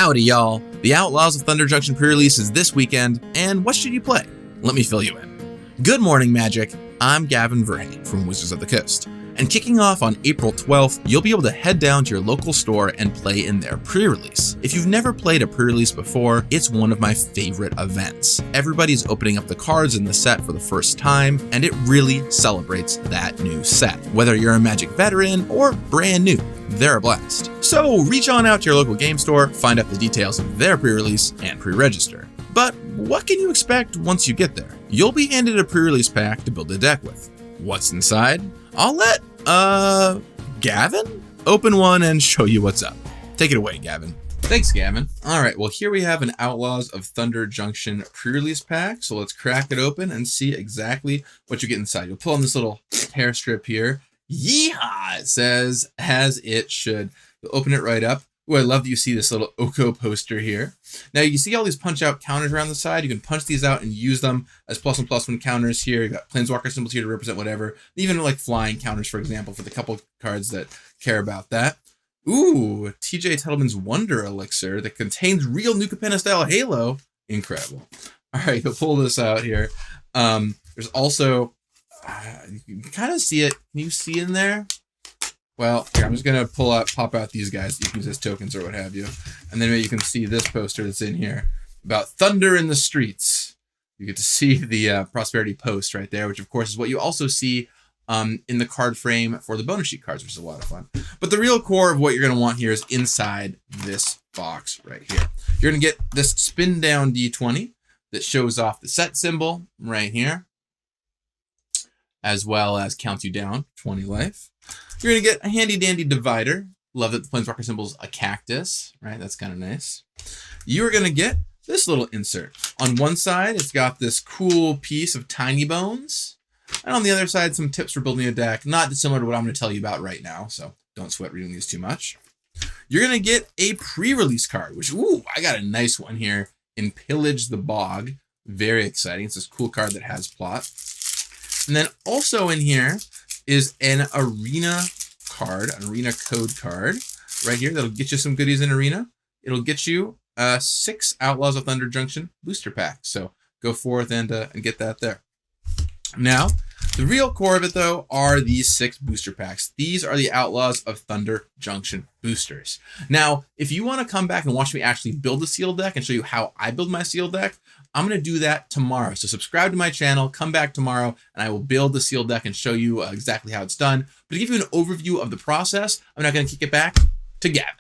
Howdy, y'all. The Outlaws of Thunder Junction pre-release is this weekend, and what should you play? Let me fill you in. Good morning, Magic. I'm Gavin Verhey from Wizards of the Coast. And kicking off on April 12th, you'll be able to head down to your local store and play in their pre-release. If you've never played a pre-release before, it's one of my favorite events. Everybody's opening up the cards in the set for the first time, and it really celebrates that new set. Whether you're a Magic veteran or brand new, they're a blast. So reach on out to your local game store, find out the details of their pre-release, and pre-register. But what can you expect once you get there? You'll be handed a pre-release pack to build a deck with. What's inside? I'll let, Gavin open one and show you what's up. Take it away, Gavin. Thanks, Gavin. All right, well, here we have an Outlaws of Thunder Junction pre-release pack. So let's crack it open and see exactly what you get inside. You'll pull on this little hair strip here. Yeehaw, it says, as it should. You'll open it right up. Ooh, I love that you see this little Oko poster here. Now you see all these punch out counters around the side. You can punch these out and use them as +1/+1 counters here. You've got Planeswalker symbols here to represent whatever. Even like flying counters, for example, for the couple cards that care about that. Ooh, TJ Tettleman's Wonder Elixir that contains real New Capenna style Halo. Incredible. All right, you'll pull this out here. There's also, you can kind of see it. Can you see in there? Well, here, I'm just going to pop out these guys that you can use as tokens or what have you. And then maybe you can see this poster that's in here about thunder in the streets. You get to see the Prosperity post right there, which of course is what you also see in the card frame for the bonus sheet cards, which is a lot of fun. But the real core of what you're going to want here is inside this box right here. You're going to get this spin down D20 that shows off the set symbol right here, as well as counts you down 20 life. You're going to get a handy dandy divider. Love that the Planeswalker symbol is a cactus, right? That's kind of nice. You're going to get this little insert. On one side, it's got this cool piece of Tiny Bones. And on the other side, some tips for building a deck. Not dissimilar to what I'm going to tell you about right now, so don't sweat reading these too much. You're going to get a pre-release card, which, ooh, I got a nice one here in Pillage the Bog. Very exciting. It's this cool card that has plot. And then also in here is an arena card, an arena code card right here that'll get you some goodies in arena. It'll get you 6 Outlaws of Thunder Junction booster packs. So go forth and get that there. Now, the real core of it though are these 6 booster packs. These are the Outlaws of Thunder Junction boosters. Now, if you want to come back and watch me actually build a sealed deck and show you how I build my sealed deck, I'm going to do that tomorrow. So subscribe to my channel, come back tomorrow, and I will build the sealed deck and show you exactly how it's done. But to give you an overview of the process, I'm now going to kick it back to Gavin.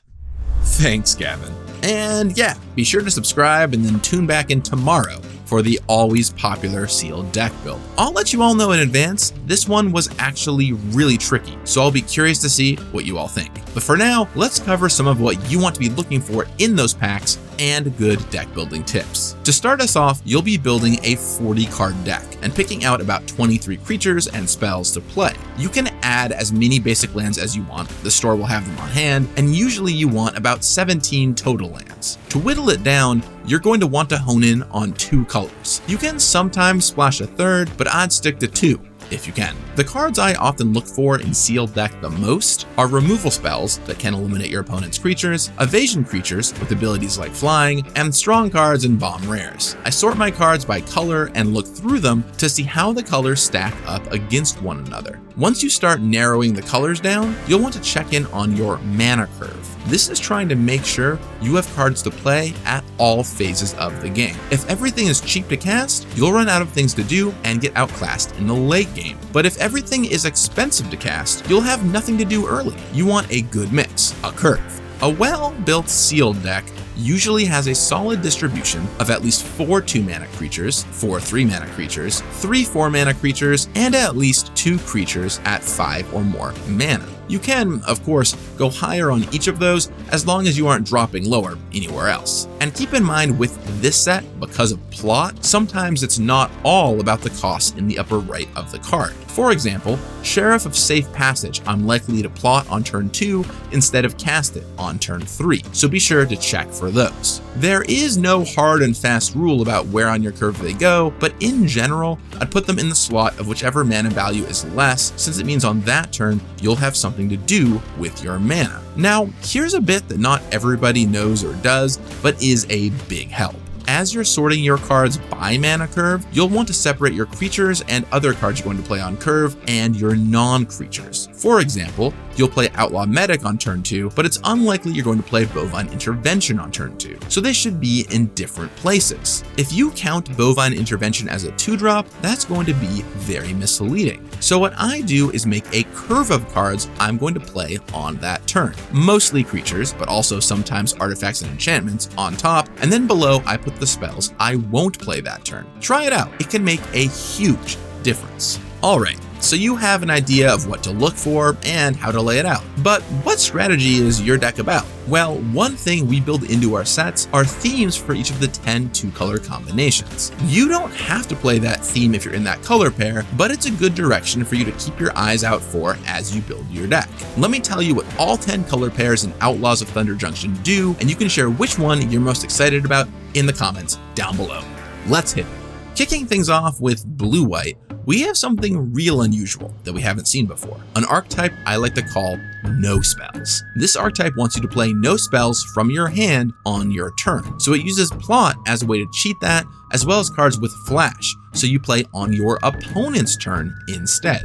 Thanks, Gavin. And yeah, be sure to subscribe and then tune back in tomorrow for the always popular sealed deck build. I'll let you all know in advance, this one was actually really tricky, so I'll be curious to see what you all think. But for now, let's cover some of what you want to be looking for in those packs and good deck building tips. To start us off, you'll be building a 40 card deck and picking out about 23 creatures and spells to play. You can add as many basic lands as you want, the store will have them on hand, and usually you want about 17 total lands. To whittle it down, you're going to want to hone in on 2 colors. You can sometimes splash a third, but I'd stick to 2. If you can. The cards I often look for in sealed deck the most are removal spells that can eliminate your opponent's creatures, evasion creatures with abilities like flying, and strong cards and bomb rares. I sort my cards by color and look through them to see how the colors stack up against one another. Once you start narrowing the colors down, you'll want to check in on your mana curve. This is trying to make sure you have cards to play at all phases of the game. If everything is cheap to cast, you'll run out of things to do and get outclassed in the late game. But if everything is expensive to cast, you'll have nothing to do early. You want a good mix, a curve. A well-built sealed deck usually has a solid distribution of at least 4 2-mana creatures, 4 3-mana creatures, 3 4-mana creatures, and at least 2 creatures at 5 or more mana. You can, of course, go higher on each of those as long as you aren't dropping lower anywhere else. And keep in mind with this set, because of plot, sometimes it's not all about the cost in the upper right of the card. For example, Sheriff of Safe Passage, I'm likely to plot on turn 2 instead of cast it on turn 3, so be sure to check for those. There is no hard and fast rule about where on your curve they go, but in general, I'd put them in the slot of whichever mana value is less, since it means on that turn, you'll have something to do with your mana. Now, here's a bit that not everybody knows or does, but is a big help. As you're sorting your cards by mana curve, you'll want to separate your creatures and other cards you're going to play on curve and your non-creatures. For example, you'll play Outlaw Medic on turn 2, but it's unlikely you're going to play Bovine Intervention on turn 2, so they should be in different places. If you count Bovine Intervention as a 2-drop, that's going to be very misleading. So what I do is make a curve of cards I'm going to play on that turn. Mostly creatures, but also sometimes artifacts and enchantments on top, and then below I put the spells I won't play that turn. Try it out, it can make a huge difference. Alright, so you have an idea of what to look for and how to lay it out. But what strategy is your deck about? Well, one thing we build into our sets are themes for each of the 10 2-color combinations. You don't have to play that theme if you're in that color pair, but it's a good direction for you to keep your eyes out for as you build your deck. Let me tell you what all 10 color pairs in Outlaws of Thunder Junction do, and you can share which one you're most excited about in the comments down below. Let's hit it. Kicking things off with blue-white, we have something real unusual that we haven't seen before. An archetype I like to call no spells. This archetype wants you to play no spells from your hand on your turn. So it uses plot as a way to cheat that, as well as cards with flash, so you play on your opponent's turn instead.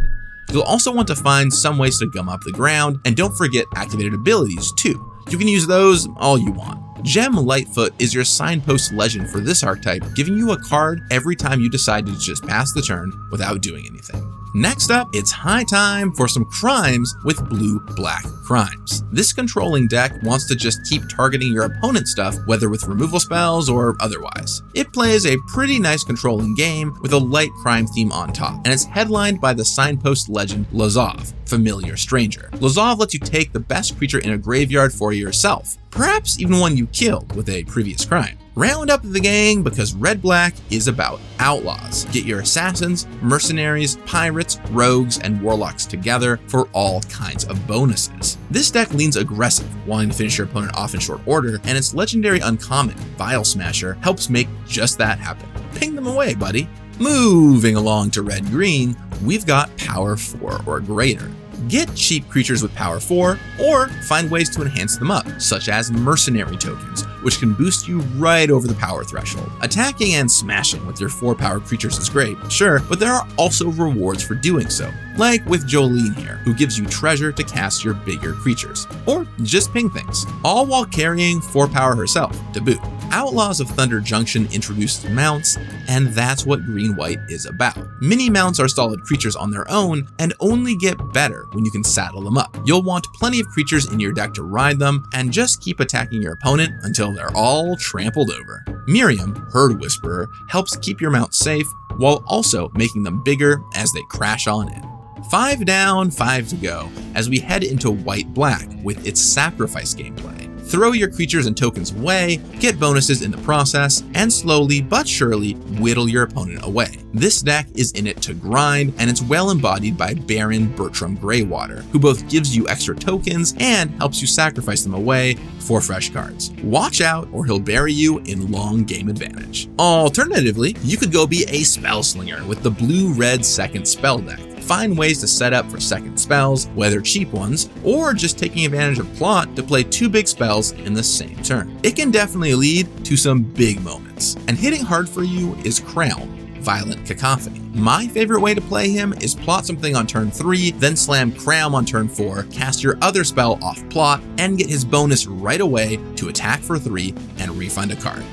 You'll also want to find some ways to gum up the ground, and don't forget activated abilities too. You can use those all you want. Gem Lightfoot is your signpost legend for this archetype, giving you a card every time you decide to just pass the turn without doing anything. Next up, it's high time for some crimes with blue-black crimes. This controlling deck wants to just keep targeting your opponent's stuff, whether with removal spells or otherwise. It plays a pretty nice controlling game with a light crime theme on top, and it's headlined by the signpost legend Lazov, Familiar Stranger. Lazov lets you take the best creature in a graveyard for yourself, perhaps even one you killed with a previous crime. Round up the gang because Red-Black is about outlaws. Get your assassins, mercenaries, pirates, rogues, and warlocks together for all kinds of bonuses. This deck leans aggressive, wanting to finish your opponent off in short order, and its legendary uncommon, Vial Smasher, helps make just that happen. Ping them away, buddy. Moving along to red-green, we've got power 4 or greater. Get cheap creatures with power 4, or find ways to enhance them up, such as mercenary tokens, which can boost you right over the power threshold. Attacking and smashing with your 4-power creatures is great, sure, but there are also rewards for doing so, like with Jolene here, who gives you treasure to cast your bigger creatures, or just ping things, all while carrying 4-power herself to boot. Outlaws of Thunder Junction introduces mounts, and that's what green-white is about. Mini mounts are solid creatures on their own, and only get better when you can saddle them up. You'll want plenty of creatures in your deck to ride them, and just keep attacking your opponent until they're all trampled over. Miriam, Herd Whisperer, helps keep your mount safe, while also making them bigger as they crash on in. 5 down, 5 to go, as we head into white-black with its sacrifice gameplay. Throw your creatures and tokens away, get bonuses in the process, and slowly but surely whittle your opponent away. This deck is in it to grind, and it's well embodied by Baron Bertram Greywater, who both gives you extra tokens and helps you sacrifice them away for fresh cards. Watch out, or he'll bury you in long game advantage. Alternatively, you could go be a Spellslinger with the blue-red second spell deck. Find ways to set up for second spells, whether cheap ones, or just taking advantage of plot to play 2 big spells in the same turn. It can definitely lead to some big moments. And hitting hard for you is Crown, Violent Cacophony. My favorite way to play him is plot something on turn 3, then slam Crown on turn 4, cast your other spell off plot, and get his bonus right away to attack for 3 and refund a card.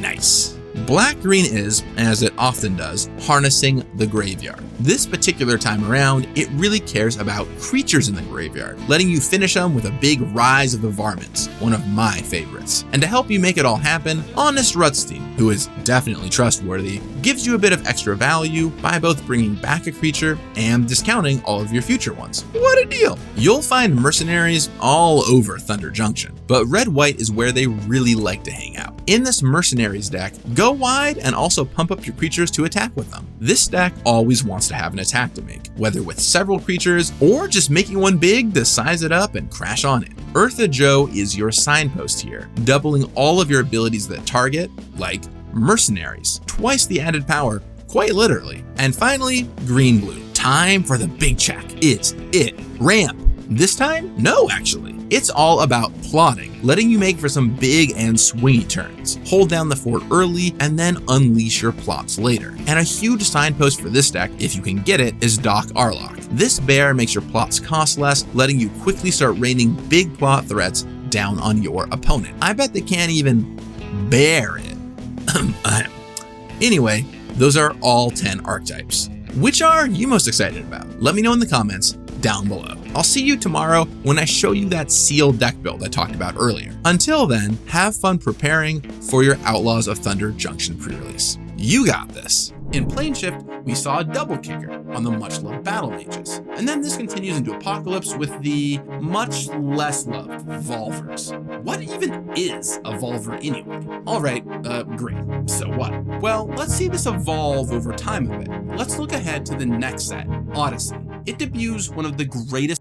Nice. Black-green is, as it often does, harnessing the graveyard. This particular time around, it really cares about creatures in the graveyard, letting you finish them with a big Rise of the Varmints, one of my favorites. And to help you make it all happen, Honest Rutstein, who is definitely trustworthy, gives you a bit of extra value by both bringing back a creature and discounting all of your future ones. What a deal! You'll find mercenaries all over Thunder Junction, but red-white is where they really like to hang out. In this mercenaries deck, go wide and also pump up your creatures to attack with them. This deck always wants to have an attack to make, whether with several creatures or just making one big to size it up and crash on it. Eartha Joe is your signpost here, doubling all of your abilities that target, like mercenaries, twice the added power, quite literally. And finally, green-blue. Time for the big check. Is it ramp? This time, no actually. It's all about plotting, letting you make for some big and swingy turns. Hold down the fort early and then unleash your plots later. And a huge signpost for this deck, if you can get it, is Doc Arlock. This bear makes your plots cost less, letting you quickly start raining big plot threats down on your opponent. I bet they can't even bear it. Anyway, those are all 10 archetypes. Which are you most excited about? Let me know in the comments down below. I'll see you tomorrow when I show you that sealed deck build I talked about earlier. Until then, have fun preparing for your Outlaws of Thunder Junction pre-release. You got this. In Plane Shift, we saw a double kicker on the much-loved Battle Mages. And then this continues into Apocalypse with the much less loved Volvers. What even is a Volver anyway? Alright, great. So what? Well, let's see this evolve over time a bit. Let's look ahead to the next set, Odyssey. It debuts one of the greatest